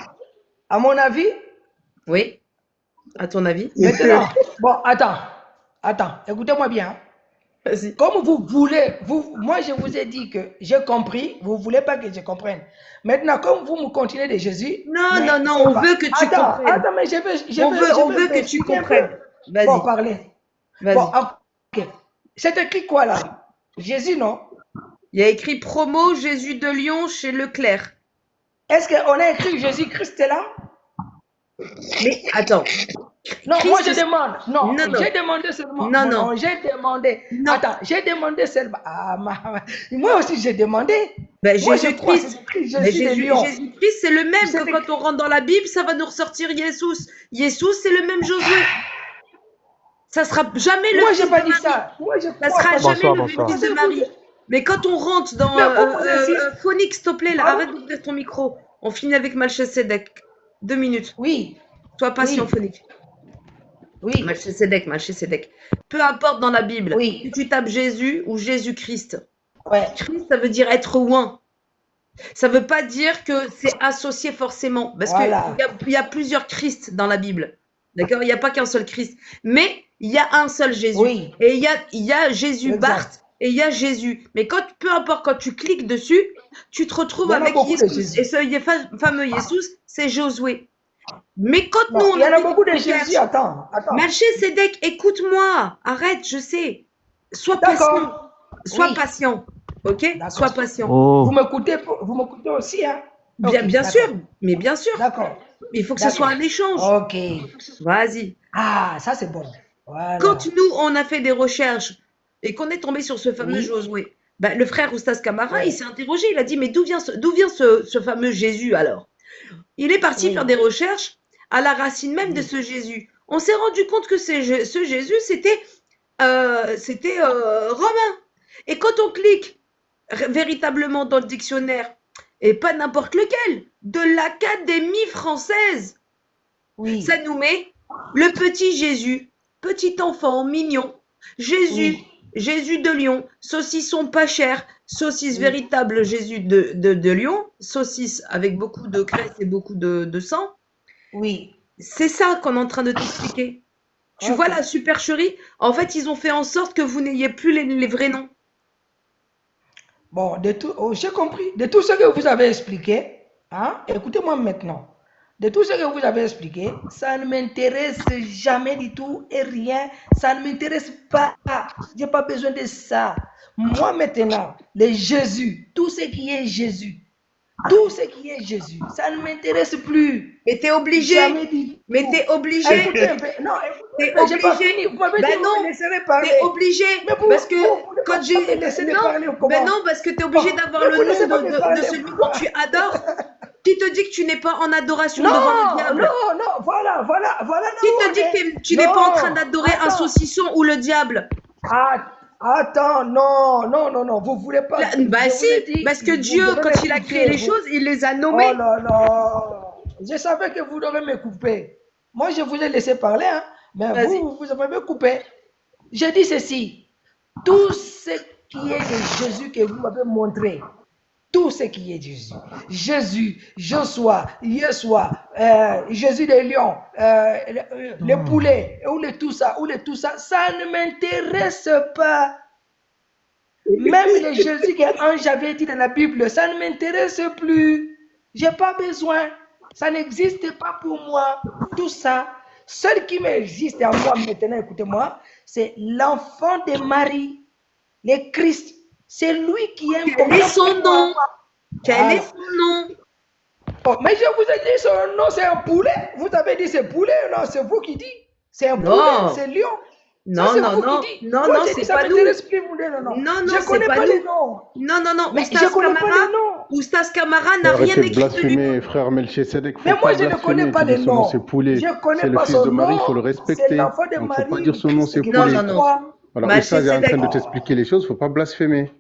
À mon avis, Oui. à ton avis? Maintenant, bon, attends, écoutez-moi bien. Vas-y. Comme vous voulez, moi je vous ai dit que j'ai compris, vous ne voulez pas que je comprenne. Maintenant, comme vous me continuez de Jésus, Non, mais non, non, c'est on pas- veut que tu comprennes. Attends, mais je On veux veut que tu m'expliquer un peu. comprennes. Vas-y, Bon, parlez. vas-y. Bon, ok. C'est écrit quoi là? Jésus, non? Il y a écrit promo Jésus de Lyon chez Leclerc. Est-ce qu'on a écrit Jésus-Christ là? Mais attends. Non, Christ, moi je demande. Non, Non, non. j'ai demandé seulement. Non, non. J'ai demandé. Non. Attends, j'ai demandé seulement. Moi aussi j'ai demandé. Ben, Moi je crois, Jésus-Christ. c'est écrit Mais Jésus de Lyon. Jésus-Christ, c'est le même C'est que quand on rentre dans la Bible, ça va nous ressortir Jésus. Jésus, c'est le même Josué. Ça sera jamais le Moi fils j'ai pas de dit Marie. ça. Moi je Ça crois sera pas. jamais Bonsoir, le bonsoir. fils de Marie. Mais quand on rentre dans Mais vous insistez. Phonique, s'il te plaît, là, Pardon? arrête d'ouvrir ton micro. On finit avec Malchizedek. 2 minutes. Oui, Sois patient, Oui. Phonique. oui, Malchizedek. Peu importe dans la Bible, Oui. si tu tapes Jésus ou Jésus-Christ, ouais. Christ, ça veut dire être oint. Ça veut pas dire que c'est associé forcément. Parce Voilà. qu'il y a plusieurs Christ dans la Bible. D'accord? Il n'y a pas qu'un seul Christ. Mais il y a un seul Jésus. Oui. Et il y a Jésus Exact. Barth et il y a Jésus. Mais peu importe, quand tu cliques dessus, tu te retrouves Il y en a avec beaucoup de Jésus. Jésus. Et ce fameux Jésus, c'est Josué. Mais quand nous, Non, on il y en a fait beaucoup de des recherches, Jésus. Attends. Malchizedek, écoute-moi. Arrête, je sais. Sois patient. D'accord. Sois Oui. patient. Ok? D'accord. Sois patient. Oh, Vous m'écoutez aussi, hein? Bien, Ok, bien d'accord. sûr. Mais bien sûr. D'accord. Il faut que ce soit un échange. Ok. Vas-y. Ah, ça c'est bon. Voilà. Quand nous, on a fait des recherches et qu'on est tombé sur ce fameux Oui. Josué, ben, le frère Oustaz Camara, Ouais. il s'est interrogé. Il a dit, mais d'où vient ce fameux Jésus alors? Il est parti Oui. faire des recherches à la racine même de Oui. ce Jésus. On s'est rendu compte que ce Jésus, c'était romain. Et quand on clique véritablement dans le dictionnaire, et pas n'importe lequel, de l'Académie française, Oui. ça nous met le petit Jésus, petit enfant mignon, Jésus, Oui. Jésus de Lyon, saucisson pas cher, saucisse Oui. véritable Jésus de Lyon, saucisse avec beaucoup de graisse et beaucoup de sang. Oui. C'est ça qu'on est en train de t'expliquer. Tu Ok. vois la supercherie? En fait, ils ont fait en sorte que vous n'ayez plus les vrais noms. Bon, j'ai compris. De tout ce que vous avez expliqué, hein, écoutez-moi maintenant. De tout ce que vous avez expliqué, ça ne m'intéresse jamais du tout et rien. Ça ne m'intéresse pas. Je n'ai pas besoin de ça. Moi maintenant, le Jésus, tout ce qui est Jésus, ça ne m'intéresse plus. Mais t'es obligé. Jamais du tout. Mais t'es obligé. Écoutez un peu. Non, T'es écoutez, j'ai pas obligé. fini. Vous m'avez Ben dit que non, vous me laisserez parler. T'es obligé. Mais vous- Parce que vous ne quand pouvez pas j'ai. me laisser de Non, parler ou comment? ben non, parce que t'es obligé Bon, d'avoir mais le vous laissez pas nom me de parler, celui pourquoi? que tu adores. Qui te dit que tu n'es pas en adoration Non, devant le diable? non, voilà. Qui te dit que tu n'es pas en train d'adorer un saucisson ou le diable? Attends, non, vous voulez pas. Bah Je vous si, ai dit, parce que vous Dieu, devez quand il a m'écouter, créé les vous. choses, il les a Oh nommées. là, je savais que vous devez me couper. Moi, je vous ai laissé parler, hein, mais Vas-y. vous avez me coupé. J'ai dit ceci, tout ce qui est de Jésus que vous m'avez montré, tout ce qui est Jésus, Joshua, Yeshua, Jésus de Lion, le poulet, ou le tout ça, ça ne m'intéresse pas. Même le Jésus que Ange avait dit dans la Bible, ça ne m'intéresse plus. J'ai pas besoin. Ça n'existe pas pour moi. Tout ça, seul qui m'existe en moi maintenant, écoutez-moi, c'est l'enfant de Marie, le Christ. C'est lui qui est Quel est son important pour nom? moi. Quel Voilà. est son nom? Oh, mais je vous ai dit son nom, c'est un poulet. Vous avez dit c'est poulet, non, c'est vous qui dites. C'est un Non. poulet, c'est lion. Non, Ça, c'est non, vous non, qui dites. non, Moi, non, j'ai c'est dit, ça pas nous. m'intéresse plus, vous dites, non. Non, non, Je c'est connais pas pas nous. les noms. Non, Mais Oustaz je connais pas Camara, les noms. Oustaz Camara n'a rien Arrêtez de écrit de lui. blasphémer, frère Melchizedek. Mais Faut moi, pas je ne connais blasphémer. pas Tu dis les son nom, noms. c'est poulet. Je connais C'est le pas fils son de Marie, il faut le nom. C'est respecter. l'enfant de Donc, faut pas Marie. dire son nom, c'est Christ, Non, poulet. non, non. Voilà, Oustaz est en train Melchizedek. de t'expliquer les choses, faut pas blasphémer.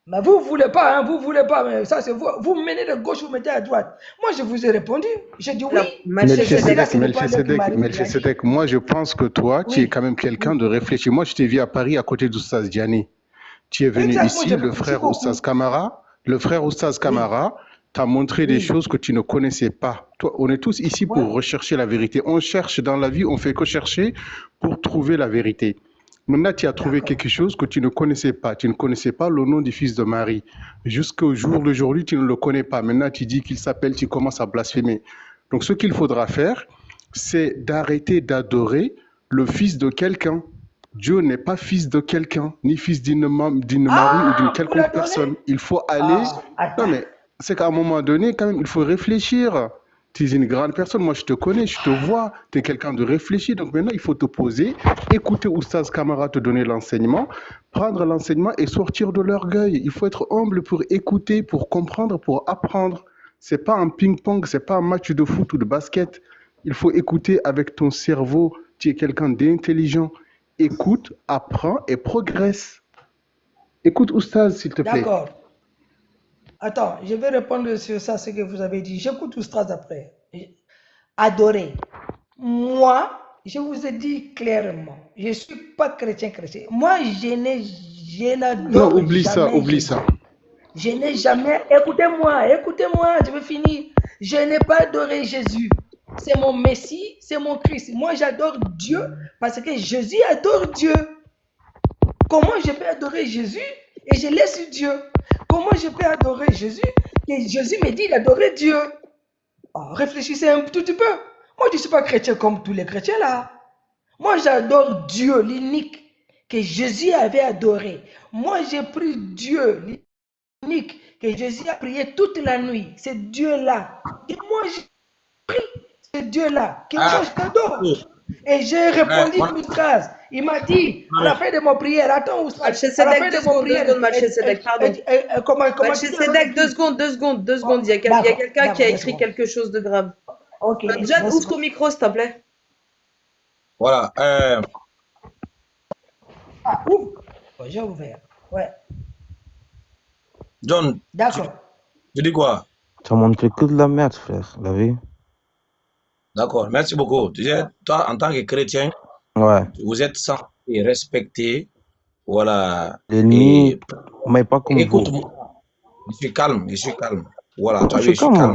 Mais vous voulez pas, hein, vous voulez pas. Mais ça, c'est vous. Vous me menez de gauche, vous mettez à droite. Moi, je vous ai répondu. J'ai dit Alors, oui. Melchizedek. Melchizedek, moi je pense que toi, tu es quand même quelqu'un de réfléchi. Moi, je t'ai vu à Paris à côté d'Oustaz Diani. Tu es venu Exactement, ici, je le vous frère beaucoup. Oustaz Camara, t'as montré des Oui. choses que tu ne connaissais pas. Toi, on est tous ici pour Ouais. rechercher la vérité. On cherche dans la vie, on fait que chercher pour trouver la vérité. Maintenant, tu as trouvé D'accord. quelque chose que tu ne connaissais pas. Tu ne connaissais pas le nom du fils de Marie. Jusqu'au jour d'aujourd'hui, tu ne le connais pas. Maintenant, tu dis qu'il s'appelle, tu commences à blasphémer. Donc, ce qu'il faudra faire, c'est d'arrêter d'adorer le fils de quelqu'un. Dieu n'est pas fils de quelqu'un, ni fils d'une Marie ou d'une Ah, pour quelconque l'adorer? personne. Il faut aller. Ah, Non, attends. mais c'est qu'à un moment donné, quand même, il faut réfléchir. Tu es une grande personne, moi je te connais, je te vois, tu es quelqu'un de réfléchi. Donc maintenant, il faut te poser, écouter Oustaz Kamara te donner l'enseignement, prendre l'enseignement et sortir de l'orgueil. Il faut être humble pour écouter, pour comprendre, pour apprendre. C'est pas un ping-pong, c'est pas un match de foot ou de basket. Il faut écouter avec ton cerveau. Tu es quelqu'un d'intelligent. Écoute, apprends et progresse. Écoute Oustaz, s'il te plaît. D'accord. Attends, je vais répondre sur ça, ce que vous avez dit. J'écoute Oustraz après. Adorer. Moi, je vous ai dit clairement, je ne suis pas chrétien. Moi, je Non, n'adore oublie ça, jamais oublie Jésus. ça. Je n'ai jamais, écoutez-moi, je vais finir. Je n'ai pas adoré Jésus. C'est mon Messie, c'est mon Christ. Moi, j'adore Dieu parce que Jésus adore Dieu. Comment je peux adorer Jésus et je laisse Dieu? Comment je peux adorer Jésus et Jésus me dit d'adorer Dieu? Oh, réfléchissez un tout petit peu. Moi, je ne suis pas chrétien comme tous les chrétiens là. Moi, j'adore Dieu, l'unique que Jésus avait adoré. Moi, j'ai pris Dieu, l'unique que Jésus a prié toute la nuit. C'est Dieu-là. Et moi, j'ai pris ce Dieu-là que moi, je t'adore. Et j'ai répondu à Oustraz. Il m'a dit, à la fin de mon prière, attends Oustraz, à la fin de mon prière, Malchesedek, pardon. comment Malchesedek, 2 secondes. Il y a quelqu'un qui a écrit quelque chose de grave. Ok. Jad, ouvre ton micro, s'il te plaît. Voilà. Ah, ouvre. Oh, j'ai ouvert. Ouais. John, D'accord. tu dis quoi? Ça montre que de la merde, frère, la vie. D'accord, merci beaucoup. Tu sais, toi, en tant que chrétien, Ouais. vous êtes censé respecter, voilà. L'ennemi, mais pas comme vous. Écoute-moi, je suis calme. Voilà, tu as Je vu, suis je suis calme. calme.